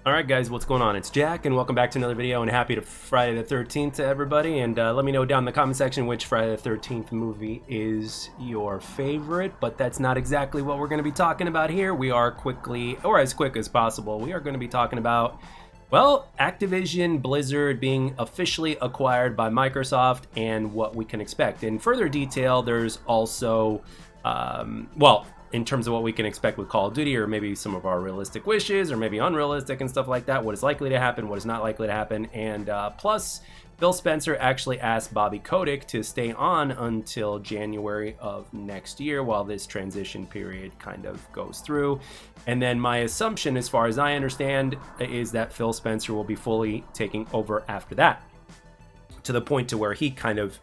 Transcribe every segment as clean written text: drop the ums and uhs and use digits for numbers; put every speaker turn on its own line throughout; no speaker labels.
Alright guys, what's going on? It's Jack and welcome back to another video, and happy to Friday the 13th to everybody. And let me know down in the comment section which Friday the 13th movie is your favorite, but that's not exactly what we're going to be talking about here. We are quickly, or as quick as possible, we are going to be talking about, well, Activision Blizzard being officially acquired by Microsoft and what we can expect. In further detail, there's also, in terms of what we can expect with Call of Duty, or maybe some of our realistic wishes, or maybe unrealistic and stuff like that, what is likely to happen, what is not likely to happen, and plus, Phil Spencer actually asked Bobby Kotick to stay on until January of next year while this transition period kind of goes through. And then my assumption, as far as I understand, is that Phil Spencer will be fully taking over after that, to the point to where he kind of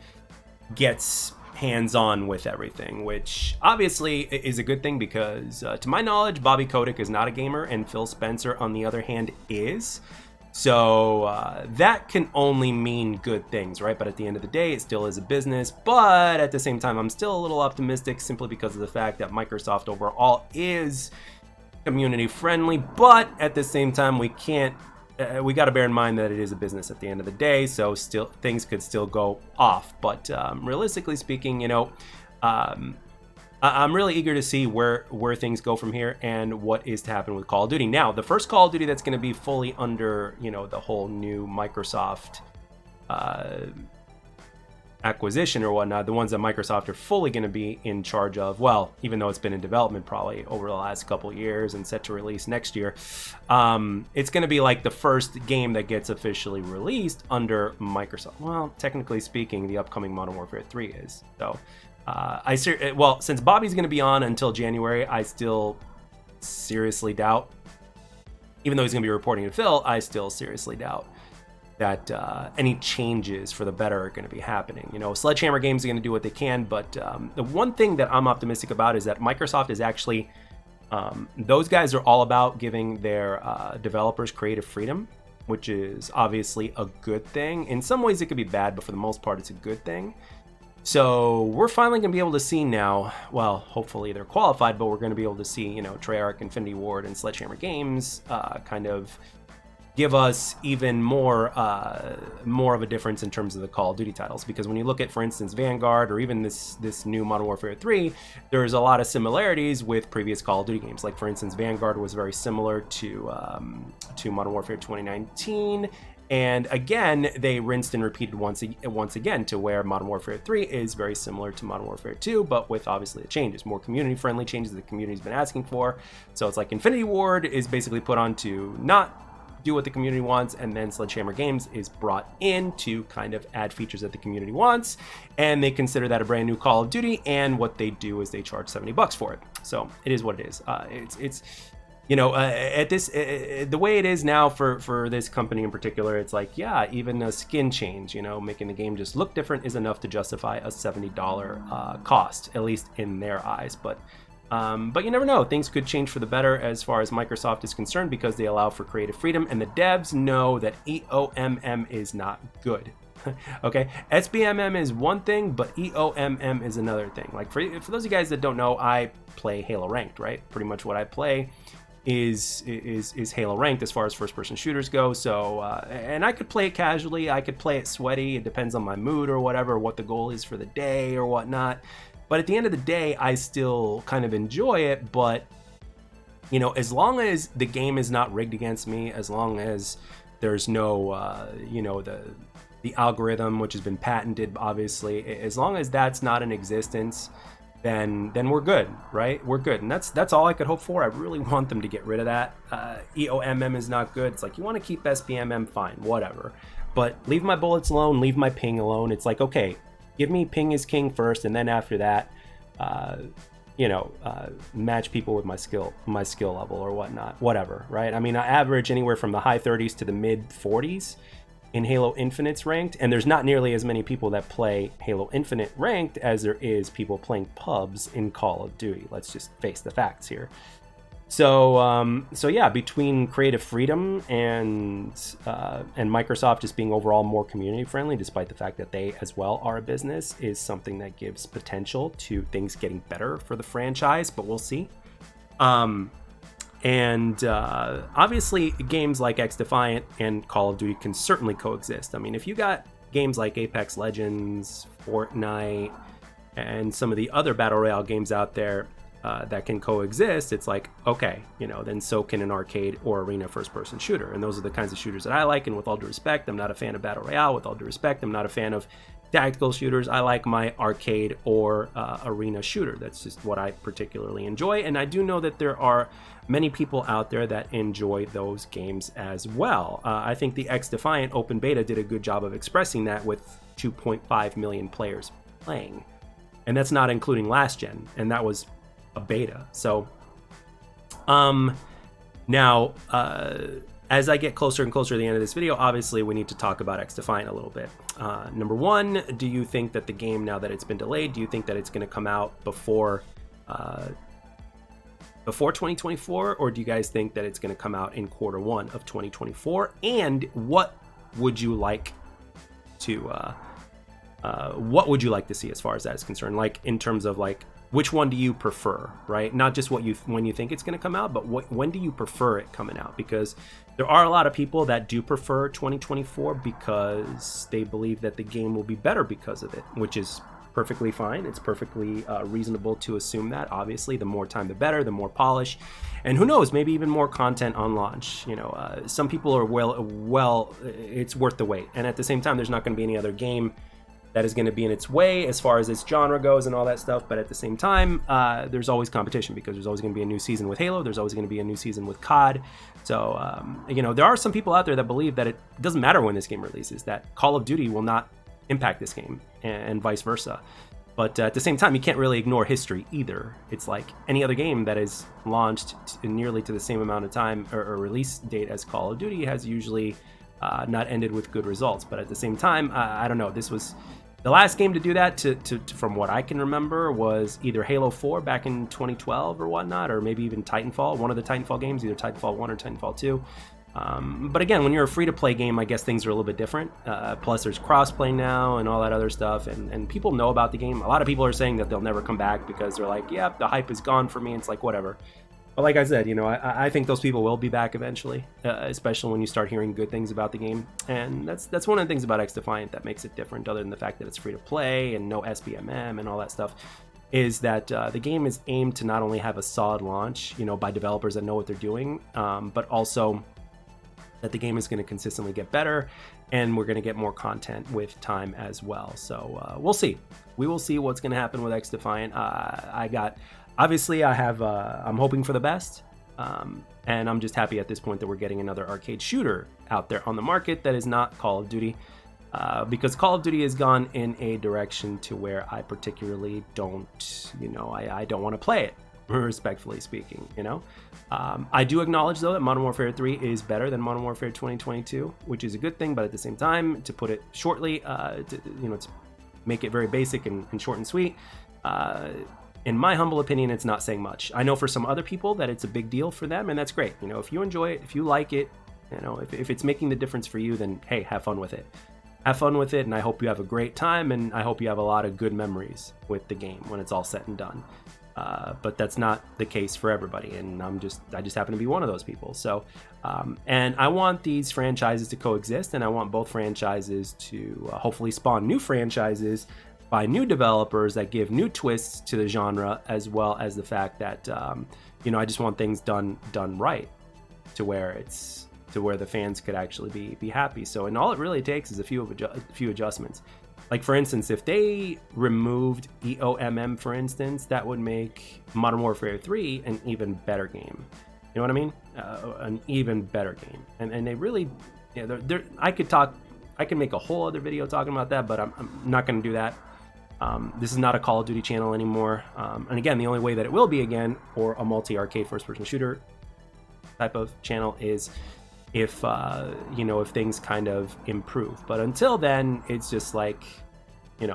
gets hands-on with everything, which obviously is a good thing because to my knowledge, Bobby Kotick is not a gamer and Phil Spencer, on the other hand, is. So that can only mean good things, right? But at the end of the day, it still is a business. But at the same time, I'm still a little optimistic simply because of the fact that Microsoft overall is community friendly. But at the same time, we got to bear in mind that it is a business at the end of the day, so still things could still go off. But realistically speaking, I'm really eager to see where things go from here and what is to happen with Call of Duty. Now, the first Call of Duty that's going to be fully under, the whole new Microsoft acquisition or whatnot, the ones that Microsoft are fully going to be in charge of, well, even though it's been in development probably over the last couple years and set to release next year, it's going to be like the first game that gets officially released under Microsoft. Well, technically speaking, the upcoming Modern Warfare 3 is. So since Bobby's going to be on until January, I still seriously doubt, even though he's going to be reporting to Phil, I still seriously doubt that any changes for the better are going to be happening. Sledgehammer Games are going to do what they can, but the one thing that I'm optimistic about is that Microsoft is actually, those guys are all about giving their developers creative freedom, which is obviously a good thing. In some ways it could be bad, but for the most part it's a good thing. So we're finally going to be able to see now, well, hopefully they're qualified, but we're going to be able to see, Treyarch, Infinity Ward, and Sledgehammer Games kind of give us even more of a difference in terms of the Call of Duty titles. Because when you look at, for instance, Vanguard, or even this new Modern Warfare 3, there's a lot of similarities with previous Call of Duty games. Like, for instance, Vanguard was very similar to Modern Warfare 2019. And again, they rinsed and repeated once again, to where Modern Warfare 3 is very similar to Modern Warfare 2, but with obviously the changes, more community-friendly changes the community's been asking for. So it's like Infinity Ward is basically put on to not do what the community wants, and then Sledgehammer Games is brought in to kind of add features that the community wants, and they consider that a brand new Call of Duty, and what they do is they charge $70 for it. So it is what it is. It's at this the way it is now for this company in particular, it's like, yeah, even a skin change, making the game just look different is enough to justify a $70 cost, at least in their eyes. But you never know. Things could change for the better as far as Microsoft is concerned, because they allow for creative freedom, and the devs know that EOMM is not good. Okay, SBMM is one thing, but EOMM is another thing. Like, for those of you guys that don't know, I play Halo Ranked, right? Pretty much what I play is Halo Ranked as far as first-person shooters go. So, and I could play it casually, I could play it sweaty. It depends on my mood or whatever, what the goal is for the day or whatnot. But at the end of the day, I still kind of enjoy it. But, as long as the game is not rigged against me, as long as there's no, the algorithm, which has been patented, obviously, as long as that's not in existence, then we're good, right? We're good. And that's all I could hope for. I really want them to get rid of that. EOMM is not good. It's like, you want to keep SBMM, fine, whatever. But leave my bullets alone, leave my ping alone. It's like, okay, give me ping is king first, and then after that, match people with my skill level or whatnot, whatever, right? I mean, I average anywhere from the high 30s to the mid 40s in Halo Infinite's ranked, and there's not nearly as many people that play Halo Infinite ranked as there is people playing pubs in Call of Duty. Let's just face the facts here. So yeah, between creative freedom and Microsoft just being overall more community friendly, despite the fact that they as well are a business, is something that gives potential to things getting better for the franchise. But we'll see. And obviously, games like X Defiant and Call of Duty can certainly coexist. I mean, if you got games like Apex Legends, Fortnite, and some of the other Battle Royale games out there that can coexist, it's like, okay, then so can an arcade or arena first-person shooter. And those are the kinds of shooters that I like. And with all due respect, I'm not a fan of Battle Royale. With all due respect, I'm not a fan of tactical shooters. I like my arcade or arena shooter. That's just what I particularly enjoy. And I do know that there are many people out there that enjoy those games as well. I think the X Defiant open beta did a good job of expressing that with 2.5 million players playing. And that's not including last gen. And that was a beta. So now, as I get closer and closer to the end of this video, obviously we need to talk about X Defiant a little bit. Number one, do you think that the game, now that it's been delayed, do you think that it's going to come out before 2024, or do you guys think that it's going to come out in Q1 of 2024? And what would you like to see as far as that is concerned? Like, in terms of like, which one do you prefer, right? Not just when you think it's going to come out, but when do you prefer it coming out? Because there are a lot of people that do prefer 2024 because they believe that the game will be better because of it, which is perfectly fine. It's perfectly reasonable to assume that. Obviously, the more time, the better, the more polish, and who knows, maybe even more content on launch. Some people are well, it's worth the wait. And at the same time, there's not going to be any other game that is going to be in its way as far as its genre goes and all that stuff. But at the same time, there's always competition, because there's always going to be a new season with Halo. There's always going to be a new season with COD. So, there are some people out there that believe that it doesn't matter when this game releases, that Call of Duty will not impact this game, and vice versa. But at the same time, you can't really ignore history either. It's like any other game that is launched nearly to the same amount of time or release date as Call of Duty has usually not ended with good results. But at the same time, I don't know. This was the last game to do that, to from what I can remember, was either Halo 4 back in 2012 or whatnot, or maybe even Titanfall, one of the Titanfall games, either Titanfall 1 or Titanfall 2. But again, when you're a free-to-play game, I guess things are a little bit different. Plus, there's cross-play now and all that other stuff, and people know about the game. A lot of people are saying that they'll never come back because they're like, yeah, the hype is gone for me. It's like, whatever. But like I said, I think those people will be back eventually, especially when you start hearing good things about the game. And that's one of the things about X Defiant that makes it different, other than the fact that it's free to play and no SBMM and all that stuff, is that the game is aimed to not only have a solid launch, by developers that know what they're doing, but also that the game is going to consistently get better, and we're going to get more content with time as well. So we'll see. We will see what's going to happen with X Defiant. I'm hoping for the best, and I'm just happy at this point that we're getting another arcade shooter out there on the market that is not Call of Duty, because Call of Duty has gone in a direction to where I particularly don't, I don't want to play it, respectfully speaking. I do acknowledge, though, that Modern Warfare 3 is better than Modern Warfare 2022, which is a good thing. But at the same time, to put it shortly, to make it very basic and short and sweet, in my humble opinion, it's not saying much. I know for some other people that it's a big deal for them, and that's great. If you enjoy it, if you like it, if it's making the difference for you, then hey, have fun with it. Have fun with it, and I hope you have a great time, and I hope you have a lot of good memories with the game when it's all said and done. But that's not the case for everybody, and I just happen to be one of those people. So, and I want these franchises to coexist, and I want both franchises to hopefully spawn new franchises by new developers that give new twists to the genre, as well as the fact that I just want things done right, to where the fans could actually be happy. So, and all it really takes is a few adjustments. Like, for instance, if they removed EOMM, for instance, that would make Modern Warfare 3 an even better game. You know what I mean? An even better game. And they really, I can make a whole other video talking about that, but I'm not going to do that. This is not a Call of Duty channel anymore. And again, the only way that it will be again, or a multi-arcade first-person shooter type of channel, is if things kind of improve. But until then, it's just like,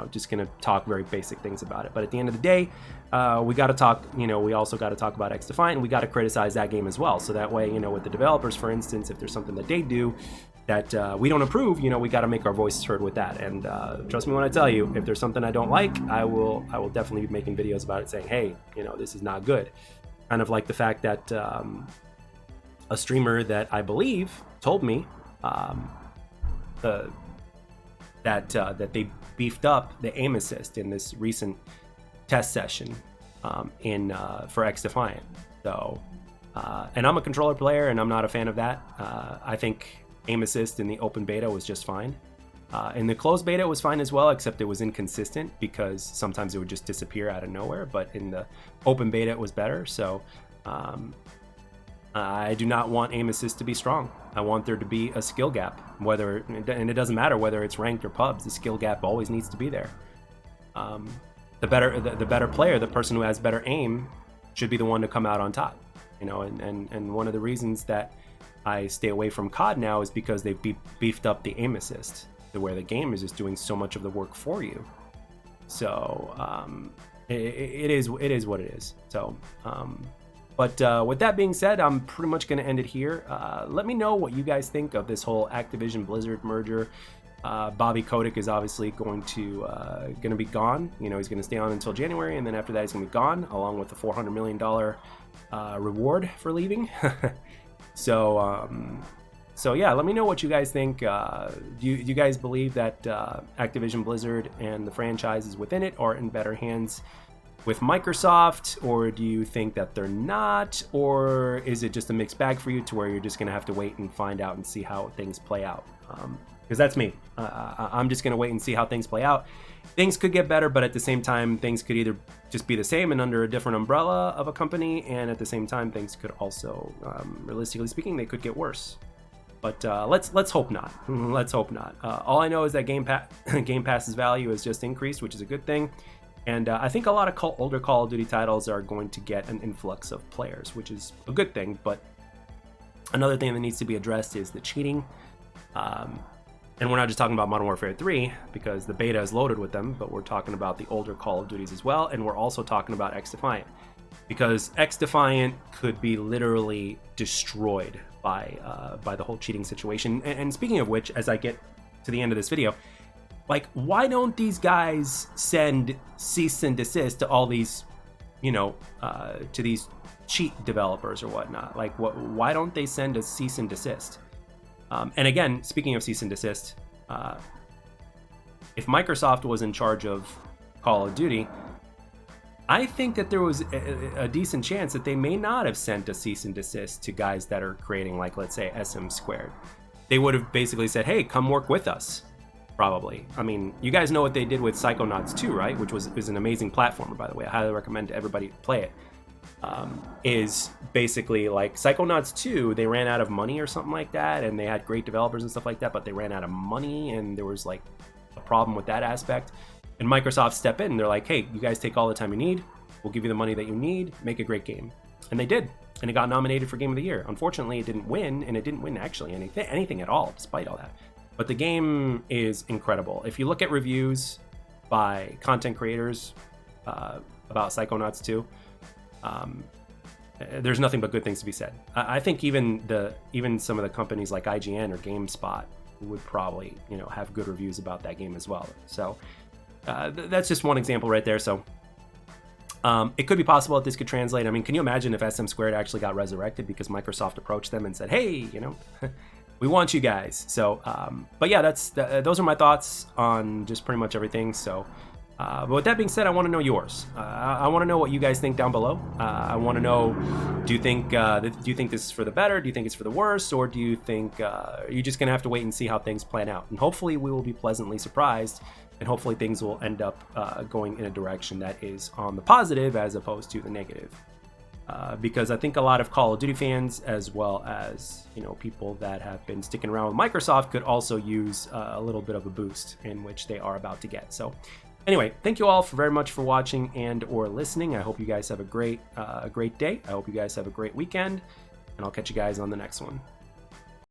just gonna talk very basic things about it. But at the end of the day, we got to talk, we also got to talk about X Defiant, and we got to criticize that game as well. So that way, with the developers, for instance, if there's something that they do that we don't approve, we got to make our voices heard with that. And trust me when I tell you, if there's something I don't like, I will definitely be making videos about it, saying, hey, this is not good. Kind of like the fact that a streamer that I believe told me that they beefed up the aim assist in this recent test session for XDefiant. So, and I'm a controller player, and I'm not a fan of that. I think aim assist in the open beta was just fine. In the closed beta, it was fine as well, except it was inconsistent because sometimes it would just disappear out of nowhere. But in the open beta, it was better. So I do not want aim assist to be strong. I want there to be a skill gap, and it doesn't matter whether it's ranked or pubs. The skill gap always needs to be there. The better player, the person who has better aim, should be the one to come out on top. And one of the reasons that I stay away from COD now is because they've beefed up the aim assist, to where the game is just doing so much of the work for you. So it is what it is. So but with that being said, I'm pretty much going to end it here. Let me know what you guys think of this whole Activision Blizzard merger. Bobby Kotick is obviously going to be gone. He's going to stay on until January, and then after that he's going to be gone, along with the $400 million reward for leaving. So yeah, let me know what you guys think. Do you guys believe that Activision Blizzard and the franchises within it are in better hands with Microsoft, or do you think that they're not, or is it just a mixed bag for you to where you're just going to have to wait and find out and see how things play out? Because that's me. I'm just going to wait and see how things play out. Things could get better, but at the same time, things could either just be the same and under a different umbrella of a company, and at the same time, things could also, realistically speaking, they could get worse. But let's hope not. Let's hope not. All I know is that Game Pass's value has just increased, which is a good thing. And I think a lot of older Call of Duty titles are going to get an influx of players, which is a good thing. But another thing that needs to be addressed is the cheating. And we're not just talking about Modern Warfare 3, because the beta is loaded with them, but we're talking about the older Call of Duties as well. And we're also talking about XDefiant, because XDefiant could be literally destroyed by the whole cheating situation. And speaking of which, as I get to the end of this video, why don't these guys send cease and desist to all these, to these cheat developers or whatnot? Why don't they send a cease and desist? And again, speaking of cease and desist, if Microsoft was in charge of Call of Duty, I think that there was a decent chance that they may not have sent a cease and desist to guys that are creating, let's say, SM Squared. They would have basically said, hey, come work with us. Probably. I mean, you guys know what they did with Psychonauts 2, right? Which is an amazing platformer, by the way. I highly recommend everybody play it. Is basically Psychonauts 2, they ran out of money or something like that, and they had great developers and stuff like that, but they ran out of money, and there was a problem with that aspect. And Microsoft stepped in, and they're like, hey, you guys take all the time you need, we'll give you the money that you need, make a great game. And they did, and it got nominated for Game of the Year. Unfortunately, it didn't win, and it didn't win actually anything at all, despite all that. But the game is incredible. If you look at reviews by content creators about Psychonauts 2, there's nothing but good things to be said. I think even some of the companies like IGN or GameSpot would probably have good reviews about that game as well. So that's just one example right there. So it could be possible that this could translate. I mean, can you imagine if SM Squared actually got resurrected because Microsoft approached them and said, hey, we want you guys. So, but yeah, those are my thoughts on just pretty much everything. So, but with that being said, I want to know yours. I want to know what you guys think down below. I want to know, do you think this is for the better? Do you think it's for the worse? Or do you think you're just going to have to wait and see how things plan out? And hopefully we will be pleasantly surprised, and hopefully things will end up going in a direction that is on the positive as opposed to the negative. Because I think a lot of Call of Duty fans, as well as people that have been sticking around with Microsoft, could also use a little bit of a boost, in which they are about to get. So anyway, thank you all very much for watching and or listening. I hope you guys have a great day. I hope you guys have a great weekend, and I'll catch you guys on the next one.